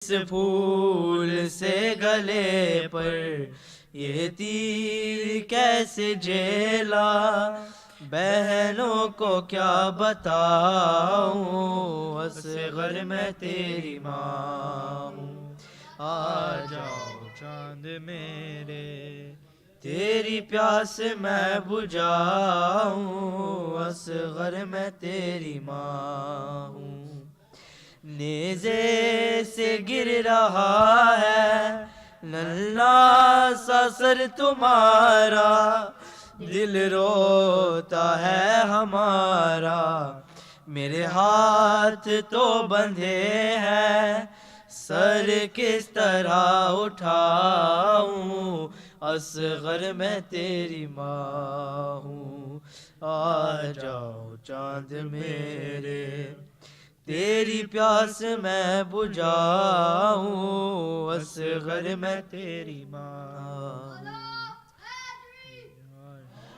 اس پھول سے گلے پر یہ تیر کیسے جیلا، بہنوں کو کیا بتاؤں، اصغر میں تیری ماں ہوں۔ آ جاؤ چاند میرے، تیری پیاس میں بجھاؤں، اصغر میں تیری ماں ہوں۔ نیزے سے گر رہا ہے ننھا سا سر تمہارا، دل روتا ہے ہمارا، میرے ہاتھ تو بندھے ہیں، سر کس طرح اٹھاؤں، اصغر میں تیری ماں ہوں۔ آ جاؤ چاند میرے، تیری پیاس میں بجھاؤں، اصغر میں تیری ماں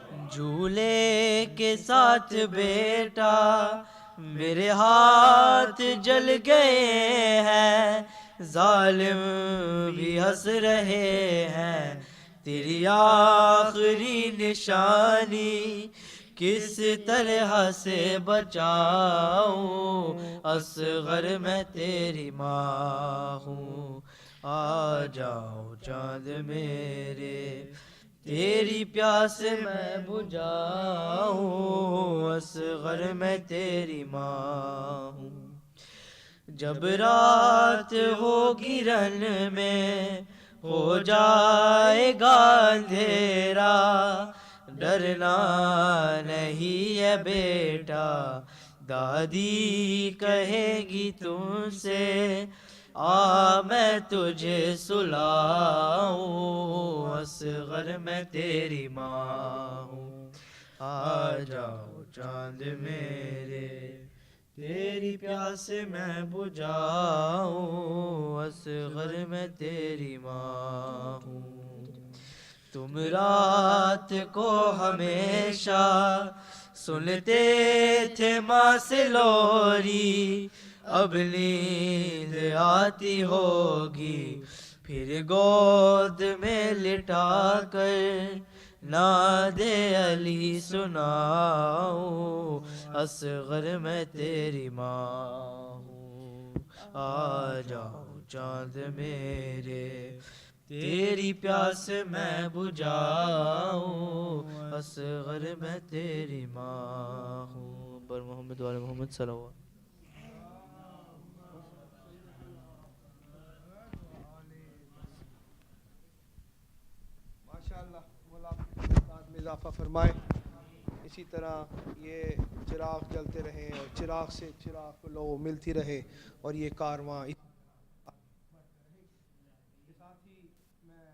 ہوں۔ جھولے کے ساتھ بیٹا میرے ہاتھ جل گئے ہیں، ظالم بھی ہنس رہے ہیں، تیری آخری نشانی کس طرح سے بچاؤں، اصغر میں تیری ماں ہوں۔ آ جاؤ چاند میرے، تیری پیاس میں بجھاؤں، اصغر میں تیری ماں ہوں۔ جب رات ہوگی رن میں ہو جائے گا اندھیرا، ڈرنا نہیں ہے بیٹا، دادی کہے گی تم سے، آ میں تجھے سلاؤں، اصغر میں تیری ماں ہوں۔ آ جاؤ چاند میرے، تیری پیاس میں بجھاؤں، اصغر میں تیری ماں ہوں۔ تم رات کو ہمیشہ سنتے تھے ماں سے لوری، اب نیند آتی ہوگی پھر گود میں لٹا کر، ناد علی سناؤں، اصغر میں تیری ماں ہوں۔ آ جاؤ چاند میرے، تیری پیاس میں بجھاؤں، اصغر میں تیری ماں ہوں۔ پر محمد والے محمد صلی اللہ علیہ وسلم۔ ماشاءاللہ، مولا میں اضافہ فرمائے، اسی طرح یہ چراغ جلتے رہیں اور چراغ سے چراغ کو لو ملتی رہے، اور یہ کارواں ساتھ ہی میں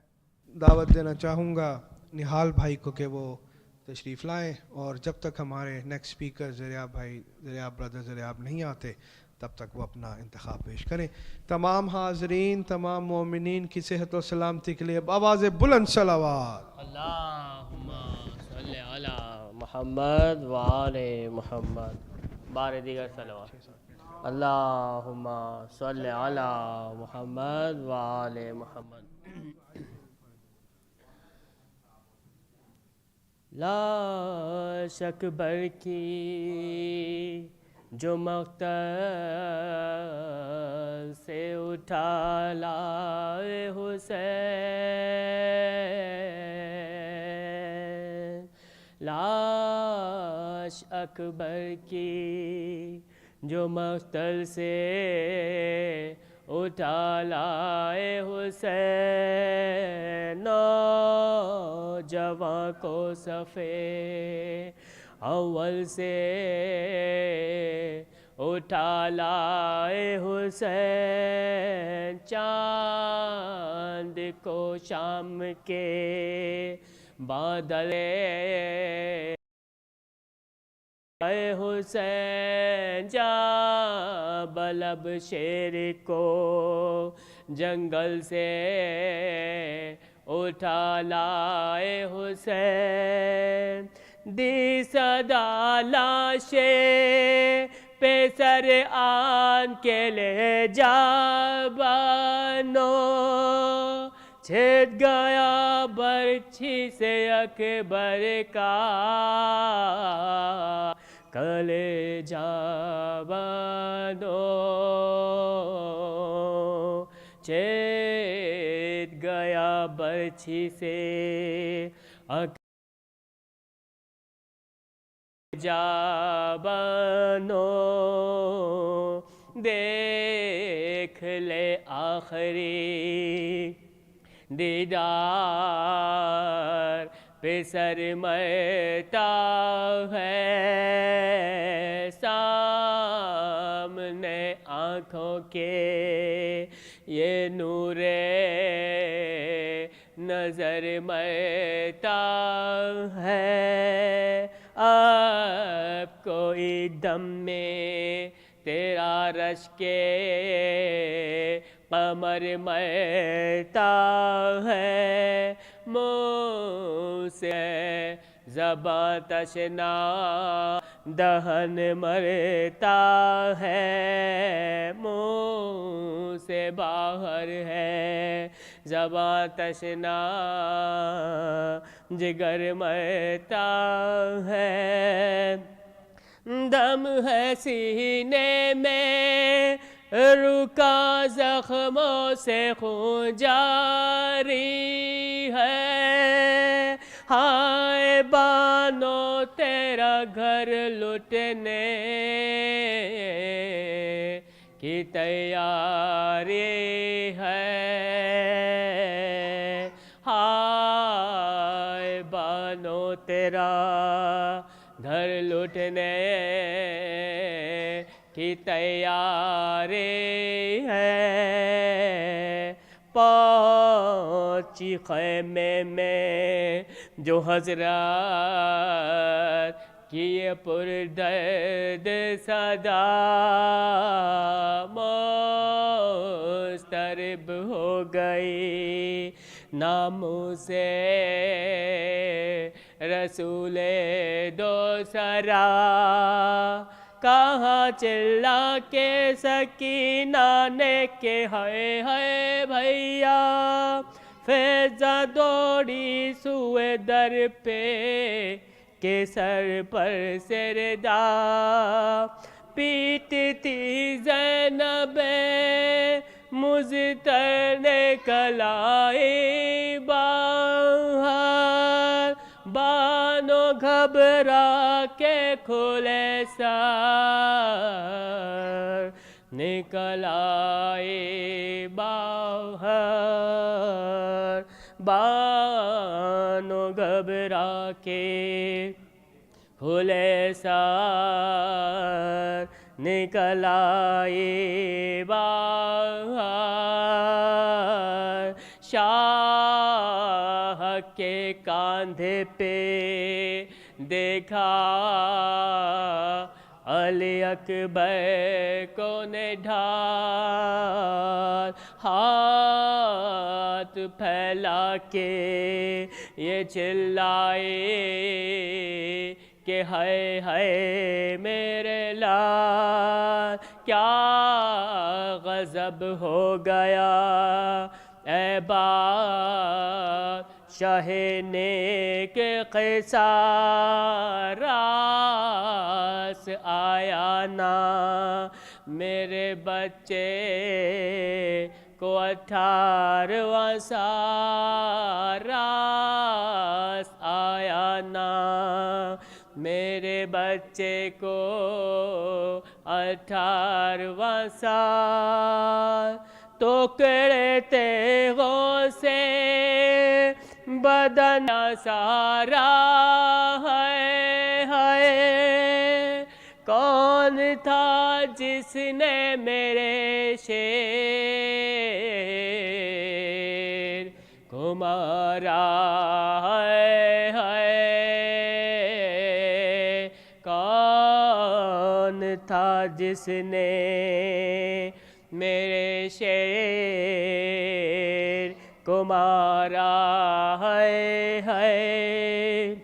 دعوت دینا چاہوں گا نہال بھائی کو کہ وہ تشریف لائیں، اور جب تک ہمارے نیکسٹ سپیکر زریاب بھائی، زریاب بردر زریاب نہیں آتے تب تک وہ اپنا انتخاب پیش کریں۔ تمام حاضرین، تمام مومنین کی صحت و سلامتی کے لیے آواز بلند صلوات۔ اللہم صلی علی محمد وآل محمد، بار دیگر صلوات۔ اللہم صلی علی محمد وآل محمد۔ لاش اکبر کی جو مقتل سے اٹھا لائے حسین، لاش اکبر کی جو مقتل سے اٹھا لائے حسین، نوجوان کو صفے اول سے اٹھا لائے حسین، چاند کو شام کے بادل اے حسین، جا بلب شیر کو جنگل سے اٹھا لائے حسین، دی صدا لاشے پیسر آن کے لے جا بانو چھید گیا برچھی سے اکبر کا کلے جا بانو چھید گیا برچھی سے جا بانو دیکھ لے آخری دیدار پہ سر مرتا ہے سامنے آنکھوں کے یہ نور نظر مرتا ہے اب کوئی دم میں تیرا رش کے قمر مرتا ہے منہ سے زباں تشنا دہن مرتا ہے منہ سے باہر ہے زباں تشنا جگر مرتا ہے دم ہے سینے میں رکا زخموں سے خون جاری ہے ہائے بانو تیرا گھر لٹنے کی تیاری ہے ہائے بانو تیرا گھر لٹنے کی تیاری ہے پہنچی خیمے میں جو حضرات کی یہ پردرد صدا مضطرب ہو گئی ناموں سے رسول دو سرا کہاں چلا کے سکینہ نے کہ ہائے ہائے بھیا فیضا دوڑی سوئے در پہ کہ سر پر سردا پیٹتی زینب مضطر نے کلائی باہر بانو گھبرا کے کھلے سر نکل آئے باہر بانو گھبرا کے کھلے سر نکل آئے باہر شاہ کے کاندھے پہ دیکھا علی اکبر کو نے ڈھال ہاتھ پھیلا کے یہ چلائے کہ ہائے ہائے میرے لال کیا غضب ہو گیا اے بادشاہ نیک قصار راس آیا نا میرے بچے کو 18واں سال راس آیا نا میرے بچے کو 18واں سال ٹوکرے تیغوں سے بدن سارا ہے کون تھا جس نے میرے شیر کو مارا ہے کون تھا جس نے میرے شیر کو مارا ہے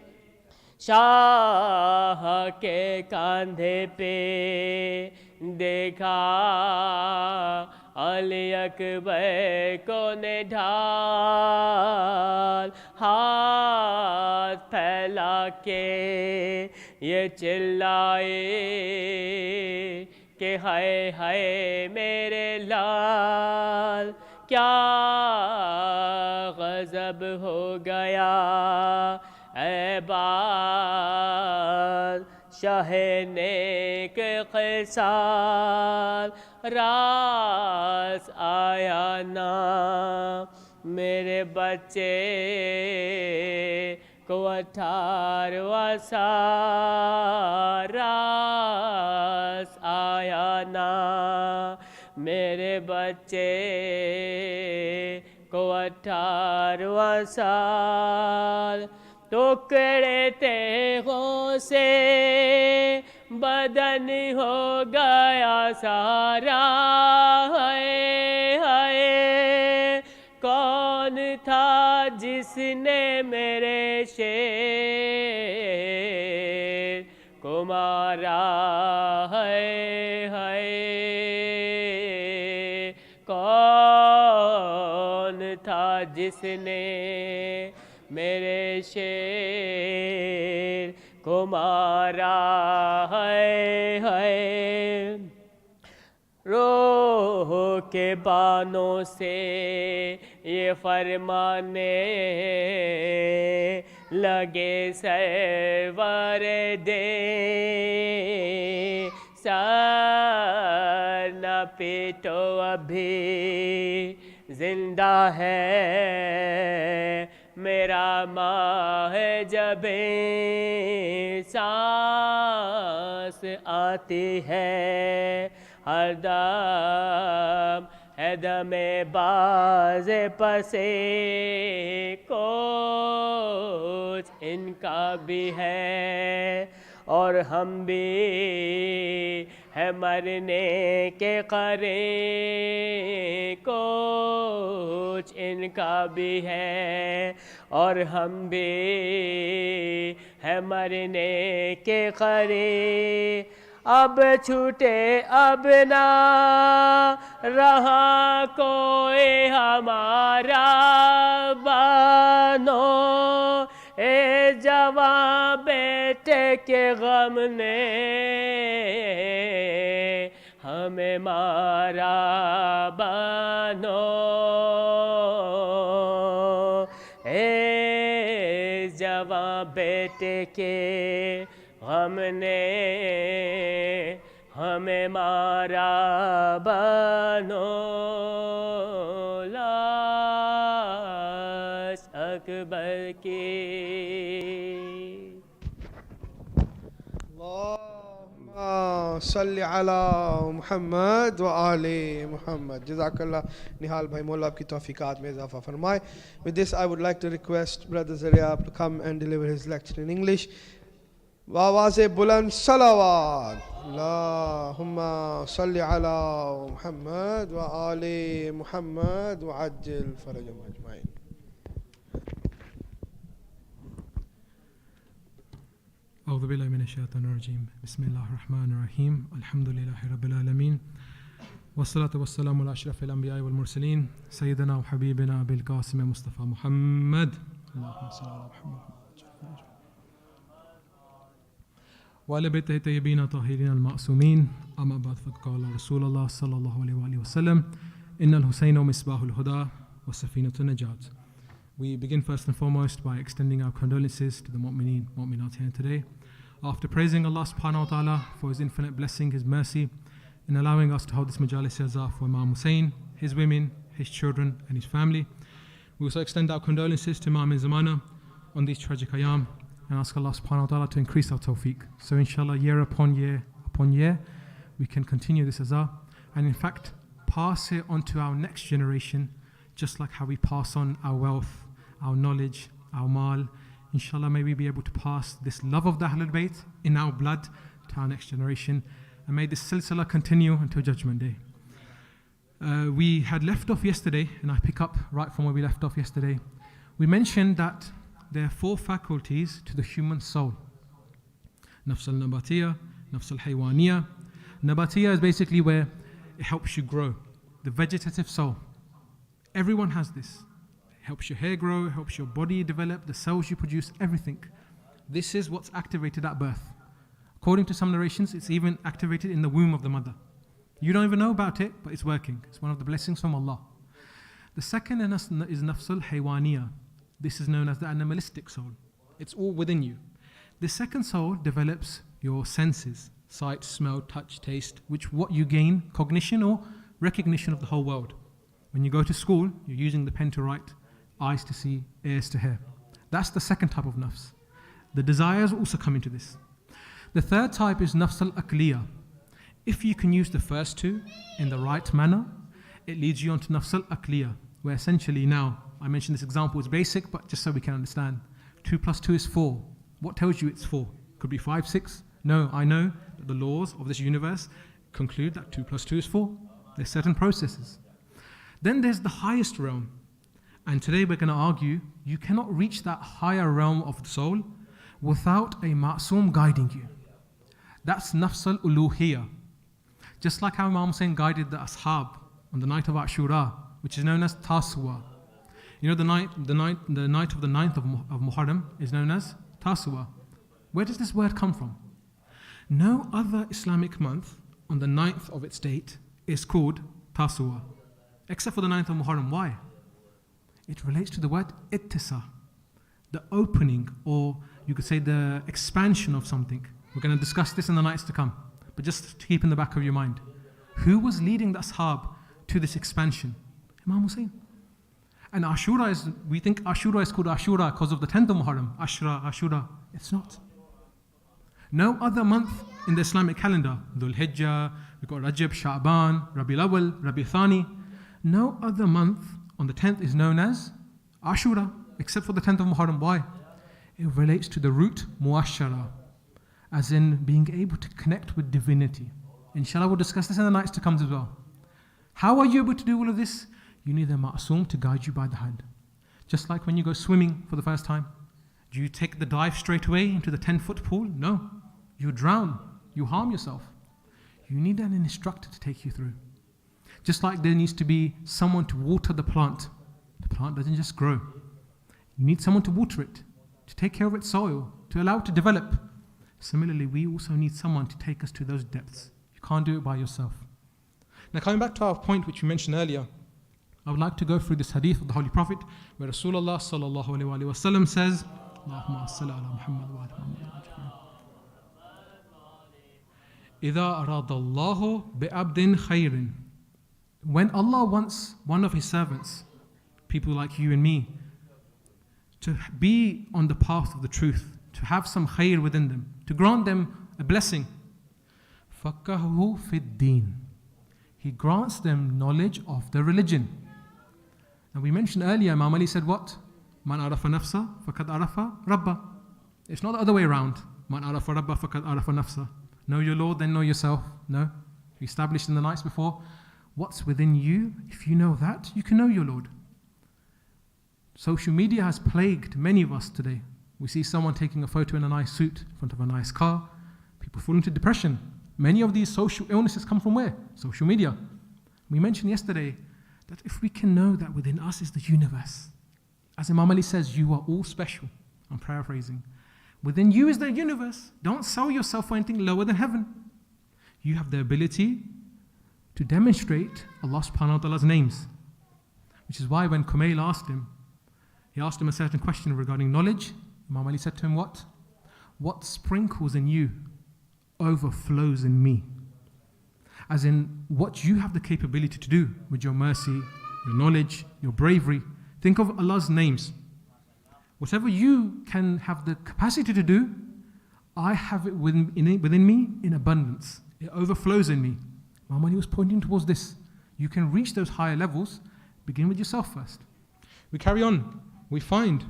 شاہ کے کاندھے پہ دیکھا علی اکبر کو نے ڈھال ہاتھ پھیلا کے یہ چلائے کہ ہائے ہائے میرے لال کیا غضب ہو گیا اے باد شاہ نیک خصال راز آیا نا میرے بچے کو 18واں سال راز آیا نا میرے بچے کو 18واں سال ٹکڑے تیغوں سے بدن ہو گیا سارا ہائے ہائے کون تھا جس نے میرے شیر کو مارا ہے ہائے کون تھا جس نے میرے شیر کو مارا ہے روح کے بانوں سے یہ فرمانے لگے سرور دے سر نہ پیٹو ابھی زندہ ہے میرا ماہ جب سانس آتی ہے ہر دم ہے دم باز پسے کچھ ان کا بھی ہے اور ہم بھی ہے مرنے کے قریب کچھ ان کا بھی ہے اور ہم بھی ہے مرنے کے قریب اب چھوٹے اب نہ رہا کوئی ہمارا بانو اے جوان بیٹے کے غم نے ہمیں مارا بانو اے جوان بیٹے کے غم نے ہمیں مارا بانو لاش اکبر کی اللہم صلی علی محمد و آل محمد. جزاک اللہ نہال بھائی, مولا آپ کی توفیقات میں اضافہ فرمائے. With this I would like to request Brother Zuryaab to come and deliver his lecture in English. وآواز بلند صلوات اللہم صلی علی محمد و آل محمد وعجل فرجهم اجمعین. اعوذ باللہ من الشیطان الرجیم بسم اللہ الرحمن الرحیم الحمد للہ رب العالمین والصلاة والسلام علی اشرف الانبیاء والمرسلین سیدنا و حبیبنا بالقاسم مصطفیٰ محمد اللہم صلی علی محمد وعلى بيته الطيبين الطاهرين المعصومين أما بعد فقال رسول الله صلى الله عليه وآله وسلم إن الحسين مصباح الهدى وسفينة النجاة. We begin first and foremost by extending our condolences to the mu'mineen, mu'minat here today. After praising Allah subhanahu wa ta'ala for His infinite blessing, His mercy, in allowing us to hold this Majlis for Imam Hussein, his women, his children and his family. We also extend our condolences to Imam Zamana on these tragic ayam and ask Allah subhanahu wa ta'ala to increase our tawfiq. So inshallah, year upon year, we can continue this azah and in fact pass it on to our next generation, just like how we pass on our wealth, our knowledge, our mal. Inshallah, may we be able to pass this love of the Ahlul Bayt in our blood to our next generation, and may this silsila continue until Judgment Day. We had left off yesterday, and I pick up right from where we left off yesterday. We mentioned that there are 4 faculties to the human soul. Nafs al-Nabatiya, Nafs al-Haywaniya. Nabatiya is basically where it helps you grow. The vegetative soul. Everyone has this. It helps your hair grow, it helps your body develop, the cells you produce, everything. This is what's activated at birth. According to some narrations, it's even activated in the womb of the mother. You don't even know about it, but it's working. It's one of the blessings from Allah. The second is Nafsul Haywaniya. This is known as the animalistic soul. It's all within you. The second soul develops your senses, sight, smell, touch, taste, which what you gain, cognition or recognition of the whole world. When you go to school, you're using the pen to write, eyes to see, ears to hear. That's the second type of nafs. The desires also come into this. The third type is nafs al-aqliya. If you can use the first two in the right manner, it leads you on to nafs al-aqliya, where essentially now, I mentioned this example, it's basic, but just so we can understand. 2 plus 2 is 4. What tells you it's 4? Could be 5, 6? No, I know that the laws of this universe conclude that 2 plus 2 is 4. There's certain processes. Then there's the highest realm. And today we're going to argue, you cannot reach that higher realm of the soul without a ma'soom guiding you. That's nafs al-uluhiyya. Just like how Imam Hussain guided the ashab on the night of Ashura, which is known as Tasu'a. You know the night of the 9th of Muharram is known as Tasu'a. Where does this word come from? No other Islamic month on the 9th of its date is called Tasu'a, except for the 9th of Muharram. Why? It relates to the word ittisa, the opening, or you could say the expansion of something. We're going to discuss this in the nights to come, but just to keep in the back of your mind. Who was leading the ashab to this expansion? Imam Hussain. And Ashura is, we think Ashura is called Ashura because of the 10th of Muharram, Ashura. It's not. No other month in the Islamic calendar, Dhul Hijjah, we've got Rajab, Sha'ban, Rabi Awal, Rabi Thani. No other month on the 10th is known as Ashura, except for the 10th of Muharram. Why? It relates to the root muashara, as in being able to connect with divinity. Inshallah, we'll discuss this in the nights to come as well. How are you able to do all of this? You need a ma'soom to guide you by the hand. Just like when you go swimming for the first time. Do you take the dive straight away into the 10-foot pool? No. You drown. You harm yourself. You need an instructor to take you through. Just like there needs to be someone to water the plant. The plant doesn't just grow. You need someone to water it, to take care of its soil, to allow it to develop. Similarly, we also need someone to take us to those depths. You can't do it by yourself. Now, coming back to our point which we mentioned earlier, I would like to go through this hadith of the Holy Prophet where Rasulullah sallallahu alayhi wa sallam says, Allahumma salli ala Muhammad wa ala Muhammad. إِذَا أَرَادَ اللَّهُ بِعَبْدٍ خَيْرٍ. When Allah wants one of His servants, people like you and me, to be on the path of the truth, to have some khair within them, to grant them a blessing, فَقَّهُ فِي الدِّينِ. He grants them knowledge of the religion. Now we mentioned earlier, Imam Ali said what? Man arafa nafsa faqad arafa rabba. It's not the other way around. Man arafa rabba faqad arafa nafsa. Know your Lord, then know yourself. No. We established in the nights before, what's within you, if you know that, you can know your Lord. Social media has plagued many of us today. We see someone taking a photo in a nice suit in front of a nice car. People fall into depression. Many of these social illnesses come from where? Social media. We mentioned yesterday that if we can know that within us is the universe, as Imam Ali says, you are all special. I'm paraphrasing. Within you is the universe. Don't sell yourself for anything lower than heaven. You have the ability to demonstrate Allah subhanahu wa ta'ala's names. Which is why when Kumail asked him, he asked him a certain question regarding knowledge. Imam Ali said to him, what? What sprinkles in you overflows in me. As in what you have the capability to do with your mercy, your knowledge, your bravery. Think of Allah's names. Whatever you can have the capacity to do, I have it within me in abundance. It overflows in me. Imam Ali was pointing towards this. You can reach those higher levels, begin with yourself first. We carry on. We find,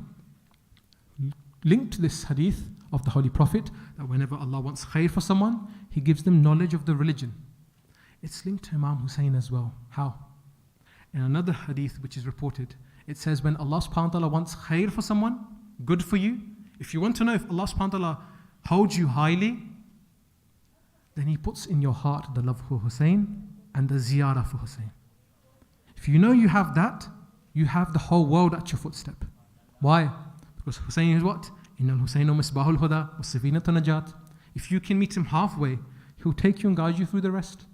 linked to this hadith of the Holy Prophet, that whenever Allah wants khair for someone, He gives them knowledge of the religion. It's linked to Imam Hussain as well. How? In another hadith which is reported, it says when Allah subhanahu wa ta'ala wants khair for someone, good for you, if you want to know if Allah subhanahu wa ta'ala holds you highly, then he puts in your heart the love for Hussein and the ziyarah for Hussein. If you know you have that, you have the whole world at your footstep. Why? Because Hussein is what? Innal Husaynu misbahul huda wa safinatun najat. If you can meet him halfway, he'll take you and guide you through the rest.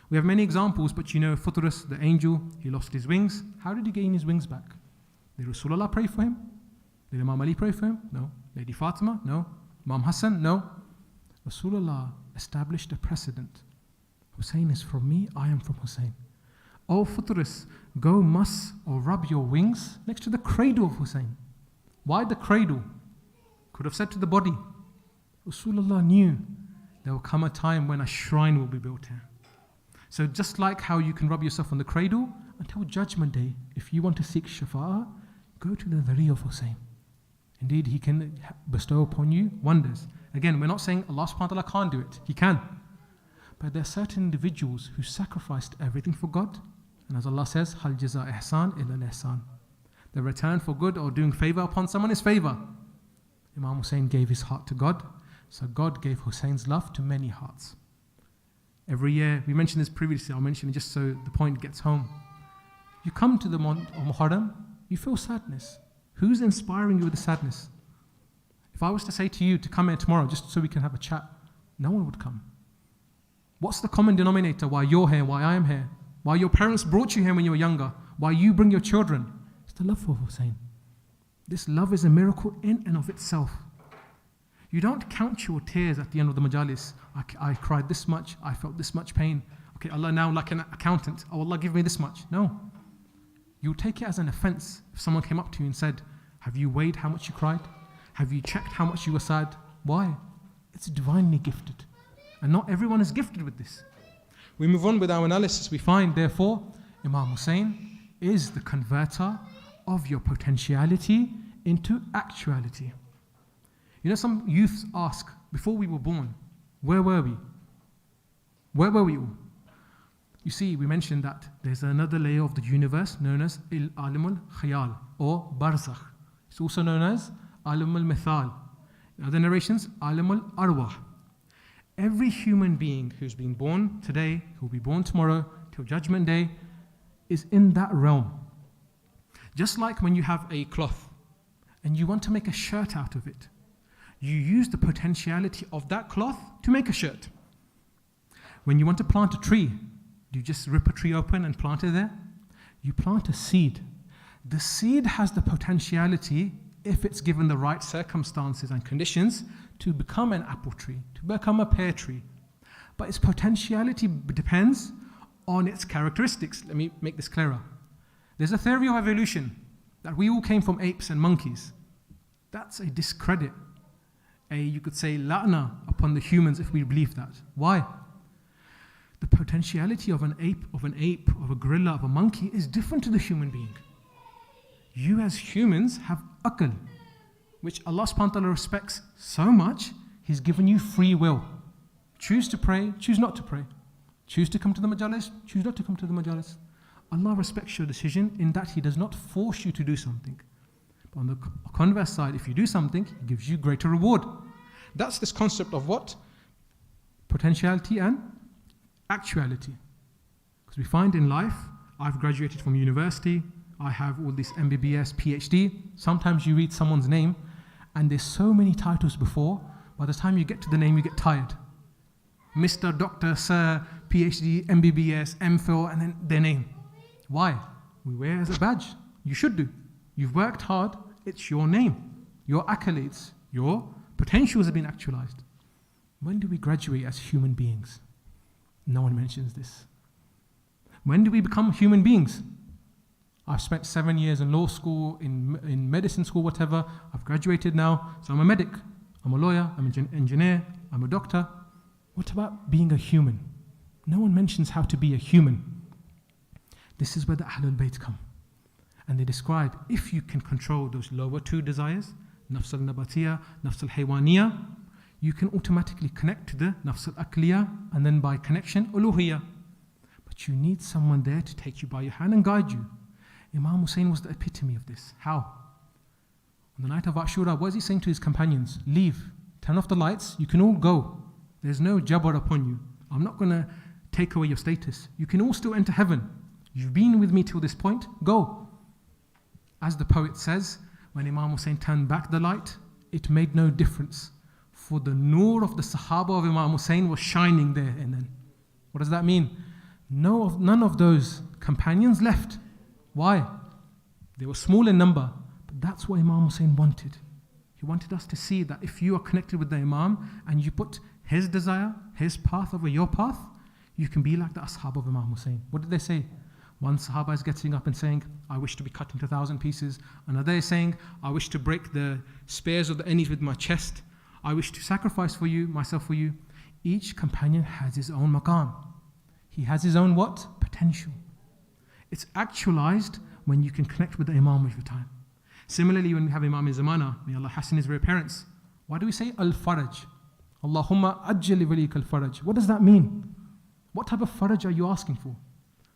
We have many examples, but you know Futrus, the angel, he lost his wings. How did he gain his wings back? Did Rasulullah pray for him? Did Imam Ali pray for him? No. Lady Fatima? No. Imam Hassan? No. Rasulullah established a precedent. Hussein is from me, I am from Hussein. Oh Futrus, go muss or rub your wings next to the cradle of Hussein. Why the cradle? Could have said to the body. Rasulullah knew there will come a time when a shrine will be built here. So just like how you can rub yourself on the cradle, until Judgment Day, if you want to seek shafa'ah, go to the dhari of Hussein. Indeed, he can bestow upon you wonders. Again, we're not saying Allah subhanahu wa ta'ala can't do it. He can. But there are certain individuals who sacrificed everything for God. And as Allah says, Hal jaza ihsan illa ihsan. The return for good or doing favor upon someone is favor. Imam Hussein gave his heart to God. So God gave Hussein's love to many hearts. Every year, we mentioned this previously, I'll mention it just so the point gets home. You come to the month of Muharram, you feel sadness. Who's inspiring you with the sadness? If I was to say to you to come here tomorrow just so we can have a chat, no one would come. What's the common denominator why you're here, why I am here? Why your parents brought you here when you were younger? Why you bring your children? It's the love for Hussein. This love is a miracle in and of itself. You don't count your tears at the end of the Majlis. I cried this much, I felt this much pain. Okay, Allah now like an accountant. Oh, Allah give me this much. No. You take it as an offense if someone came up to you and said, have you weighed how much you cried? Have you checked how much you were sad? Why? It's divinely gifted. And not everyone is gifted with this. We move on with our analysis. We find, therefore, Imam Hussein is the converter of your potentiality into actuality. You know, some youths ask, before we were born, where were we? Where were we all? You see, we mentioned that there's another layer of the universe known as Alimul Khayal or Barzakh. It's also known as Alimul Mithal. In other narrations, Alimul Arwah. Every human being who's been born today, who will be born tomorrow, till Judgment Day, is in that realm. Just like when you have a cloth and you want to make a shirt out of it, you use the potentiality of that cloth to make a shirt. When you want to plant a tree, do you just rip a tree open and plant it there? You plant a seed. The seed has the potentiality, if it's given the right circumstances and conditions, to become an apple tree, to become a pear tree. But its potentiality depends on its characteristics. Let me make this clearer. There's a theory of evolution that we all came from apes and monkeys. That's a discredit. You could say, la'na upon the humans if we believe that. Why? The potentiality of an ape, of a gorilla, of a monkey is different to the human being. You as humans have aql, which Allah subhanahu wa ta'ala respects so much, He's given you free will. Choose to pray, choose not to pray. Choose to come to the majalis, choose not to come to the majalis. Allah respects your decision in that He does not force you to do something. But on the converse side, if you do something, He gives you greater reward. That's this concept of what? Potentiality and actuality. Because we find in life, I've graduated from university, I have all this MBBS, PhD. Sometimes you read someone's name and there's so many titles before, by the time you get to the name, you get tired. Mr., Dr., Sir, PhD, MBBS, MPhil, and then their name. Why? We wear it as a badge. You should do. You've worked hard, it's your name, your accolades, your potentials have been actualized. When do we graduate as human beings? No one mentions this. When do we become human beings? I've spent 7 years in law school, in medicine school, whatever. I've graduated now, so I'm a medic, I'm a lawyer, I'm an engineer, I'm a doctor. What about being a human? No one mentions how to be a human. This is where the Ahlul Bayt come. And they describe, if you can control those lower two desires, Nafs al-Nabatiyya, Nafs al-Haywaniyya, you can automatically connect to the Nafs al-Aqliyya, and then by connection, Uluhiyya. But you need someone there to take you by your hand and guide you. Imam Hussein was the epitome of this. How? On the night of Ashra, what is he saying to his companions? Leave, turn off the lights, you can all go. There's no jabr upon you. I'm not going to take away your status. You can all still enter heaven. You've been with me till this point, go. As the poet says, when Imam Hussein turned back the light, it made no difference. For the nur of the Sahaba of Imam Hussein was shining there and then. What does that mean? None of those companions left. Why? They were small in number, but that's what Imam Hussein wanted. He wanted us to see that if you are connected with the Imam and you put his desire, his path over your path, you can be like the Ashab of Imam Hussein. What did they say? One Sahaba is getting up and saying, I wish to be cut into 1,000 pieces. Another is saying, I wish to break the spears of the enemies with my chest. I wish to sacrifice for you, myself for you. Each companion has his own maqam. He has his own what? Potential. It's actualized when you can connect with the Imam with your time. Similarly, when we have Imam Zamana, may Allah hasten his rear parents, why do we say Al-Faraj? Allahumma ajjali walik al-Faraj. What does that mean? What type of faraj are you asking for?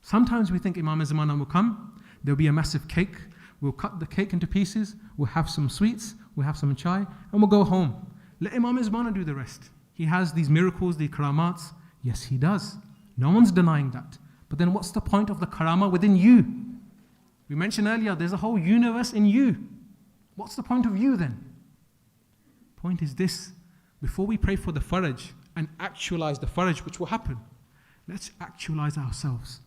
Sometimes we think Imam Zamana will come, there'll be a massive cake, we'll cut the cake into pieces, we'll have some sweets, we'll have some chai, and we'll go home. Let Imam Zamana do the rest. He has these miracles, the karamats. Yes, he does. No one's denying that. But then what's the point of the karama within you? We mentioned earlier, there's a whole universe in you. What's the point of you then? Point is this, before we pray for the faraj and actualize the faraj, which will happen, let's actualize ourselves.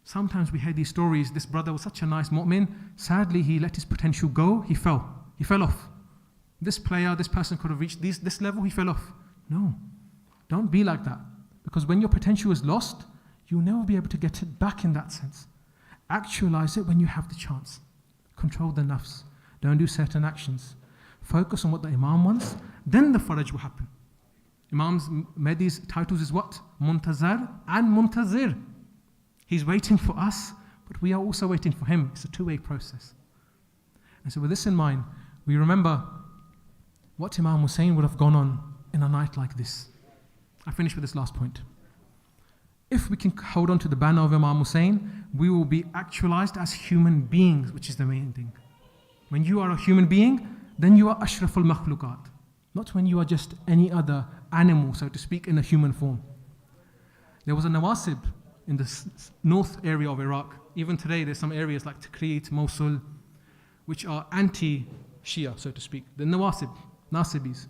Sometimes we hear these stories, this brother was such a nice mu'min, sadly he let his potential go, he fell off. This player, this person could have reached this level, he fell off. No, don't be like that. Because when your potential is lost, you'll never be able to get it back in that sense. Actualize it when you have the chance. Control the nafs. Don't do certain actions. Focus on what the Imam wants, then the faraj will happen. Imam Mahdi's titles is what? Muntazar and Muntazir. He's waiting for us, but we are also waiting for him. It's a two-way process. And so with this in mind, we remember what Imam Hussein would have gone on in a night like this. I finish with this last point. If we can hold on to the banner of Imam Hussein, we will be actualized as human beings, which is the main thing. When you are a human being, then you are ashraful makhluqat. Not when you are just any other animal, so to speak, in a human form. There was a nawasib in the north area of Iraq. Even today, there's some areas like Tikrit, Mosul, which are anti-Shia, so to speak. The nawasib, Nasibis.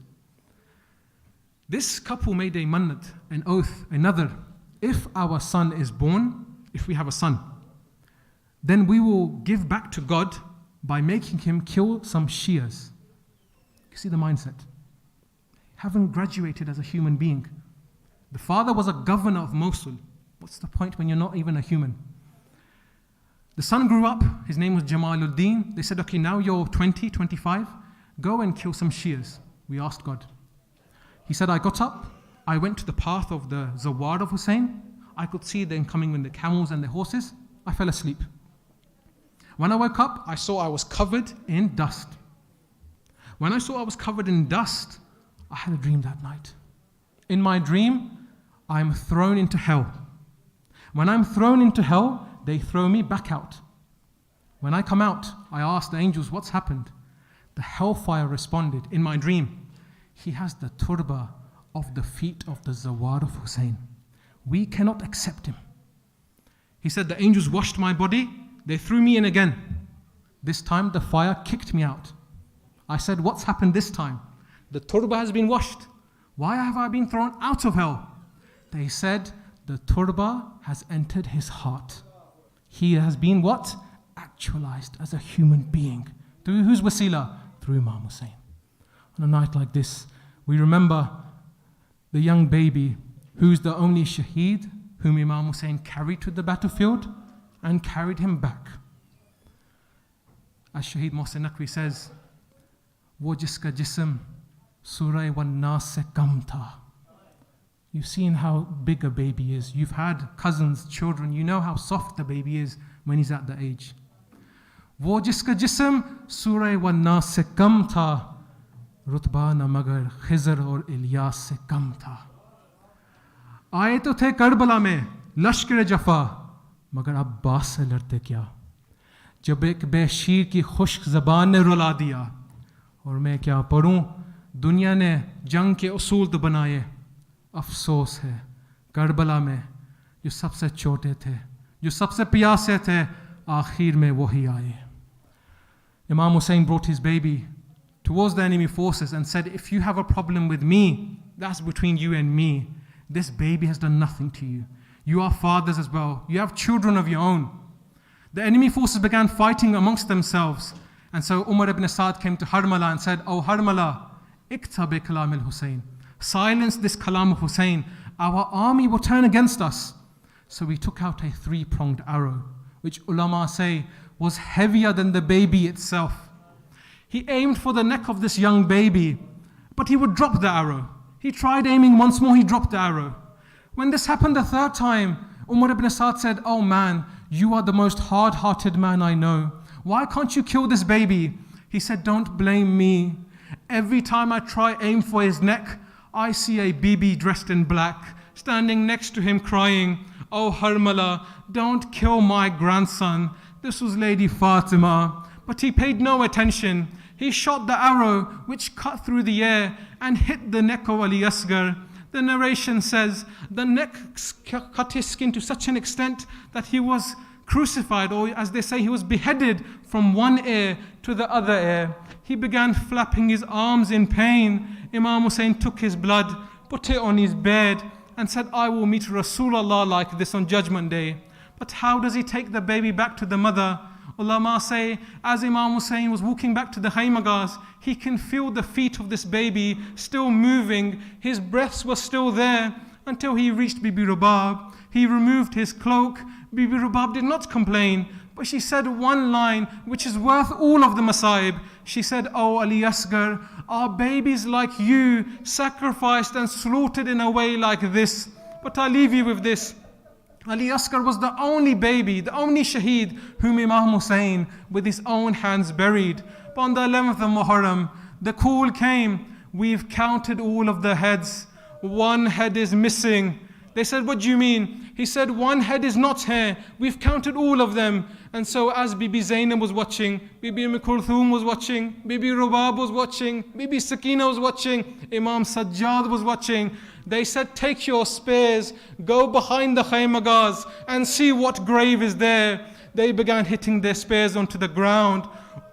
This couple made a mannat, an oath, another. If our son is born, if we have a son, then we will give back to God by making him kill some Shias. You see the mindset. Haven't graduated as a human being. The father was a governor of Mosul. What's the point when you're not even a human? The son grew up, his name was Jamaluddin. They said, okay, now you're 20, 25, go and kill some Shias. We asked God. He said, I got up, I went to the path of the Zawad of Hussein. I could see them coming with the camels and the horses. I fell asleep. When I woke up, I saw I was covered in dust. When I saw I was covered in dust, I had a dream that night. In my dream, I'm thrown into hell. When I'm thrown into hell, they throw me back out. When I come out, I ask the angels, what's happened? The hellfire responded in my dream. He has the turba of the feet of the Zawad of Hussein. We cannot accept him. He said, the angels washed my body, they threw me in again. This time the fire kicked me out. I said, what's happened this time? The turba has been washed. Why have I been thrown out of hell? They said, the turba has entered his heart. He has been what? Actualized as a human being. Through whose wasila? Through Imam Hussein. On a night like this, we remember the young baby who's the only shaheed whom Imam Hussein carried to the battlefield and carried him back. As Shaheed Mohsin Naqvi says, wo jiska jism surah wan nas se kam tha. You've seen how big a baby is. You've had cousins, children. You know how soft the baby is when he's at the age. वो जिसका जिस्म सूरह व नास से कम था, रुतबा न मगर खिजर और इलियास से कम था. आए तो थे करबला में लश्कर जफा, मगर अब्बास से लड़ते क्या. जब एक बेशीर की खुश्क ज़बान ने रुला दिया, और मैं क्या पढ़ूं दुनिया ने जंग के उसूल तो बनाए, अफसोस है करबला में जो सबसे छोटे थे, जो सबसे प्यासे थे, आखिर में वही आए. Imam Hussein brought his baby towards the enemy forces and said, if you have a problem with me, that's between you and me. This baby has done nothing to you. You are fathers as well. You have children of your own. The enemy forces began fighting amongst themselves. And so Umar ibn Saad came to Harmala and said, "O Harmala, iktabi kalam al-Hussein. Silence this kalam of Hussein. Our army will turn against us." So he took out a 3-pronged arrow, which ulama say was heavier than the baby itself. He aimed for the neck of this young baby, but he would drop the arrow. He tried aiming once more, he dropped the arrow. When this happened the 3rd time, Umar ibn Saad said, "Oh man, you are the most hard-hearted man I know. Why can't you kill this baby?" He said, "Don't blame me. Every time I try aim for his neck, I see a bibi dressed in black, standing next to him crying, 'Oh Harmala, don't kill my grandson.'" This was Lady Fatima, but he paid no attention. He shot the arrow which cut through the air and hit the neck of Ali Asghar. The narration says the neck cut his skin to such an extent that he was crucified, or as they say, he was beheaded from one ear to the other ear. He began flapping his arms in pain. Imam Hussein took his blood, put it on his bed, and said, "I will meet Rasulullah like this on Judgment Day." But how does he take the baby back to the mother? Ulama say, as Imam Hussein was walking back to the Haymagas, he can feel the feet of this baby still moving. His breaths were still there until he reached Bibi Rubab. He removed his cloak. Bibi Rubab did not complain, but she said one line which is worth all of the Masaib. She said, "Oh Ali Asghar, our babies like you sacrificed and slaughtered in a way like this." But I leave you with this. Ali Asghar was the only baby, the only shaheed whom Imam Hussein with his own hands buried. But on the 11th of Muharram, the call came, "We've counted all of the heads. One head is missing." They said, "What do you mean?" He said, "One head is not here. We've counted all of them." And so as Bibi Zainab was watching, Bibi Kulthum was watching, Bibi Rubab was watching, Bibi Sakina was watching, Imam Sajid was watching, they said, "Take your spears, go behind the Khaymagas and see what grave is there." They began hitting their spears onto the ground.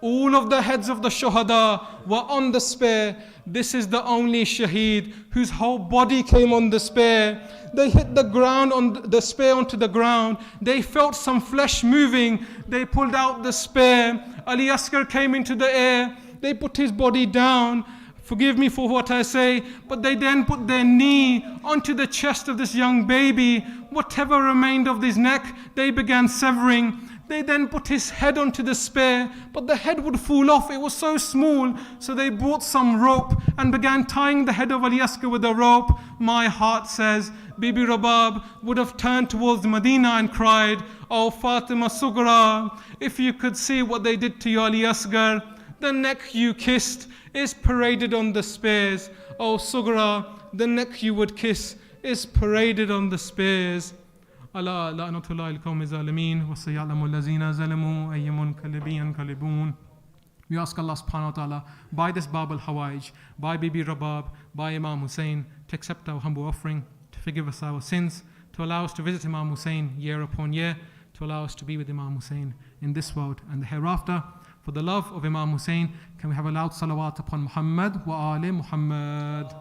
All of the heads of the shuhada were on the spear. This is the only shaheed whose whole body came on the spear. They hit the ground on the spear onto the ground. They felt some flesh moving. They pulled out the spear. Ali Asghar came into the air. They put his body down. Forgive me for what I say, but they then put their knee onto the chest of this young baby. Whatever remained of his neck, they began severing. They then put his head onto the spear, but the head would fall off. It was so small. So they brought some rope and began tying the head of Ali Asghar with a rope. My heart says, Bibi Rabab would have turned towards Medina and cried, "Oh Fatima Sughra, if you could see what they did to you, Ali Asghar. The neck you kissed is paraded on the spears. Oh Sughra, the neck you would kiss is paraded on the spears." Allah la'natullahi al-qawmi zalimin wa sayalamu allazina zalamu ayyamun kalibiyan kalibun. We ask Allah subhanahu wa ta'ala, by this Bab al-Hawaij, by Bibi Rabab, by Imam Hussein, to accept our humble offering, to forgive us our sins, to allow us to visit Imam Hussein year upon year, to allow us to be with Imam Hussein in this world and the hereafter. For the love of Imam Hussein, can we have a loud salawat upon Muhammad wa ali Muhammad.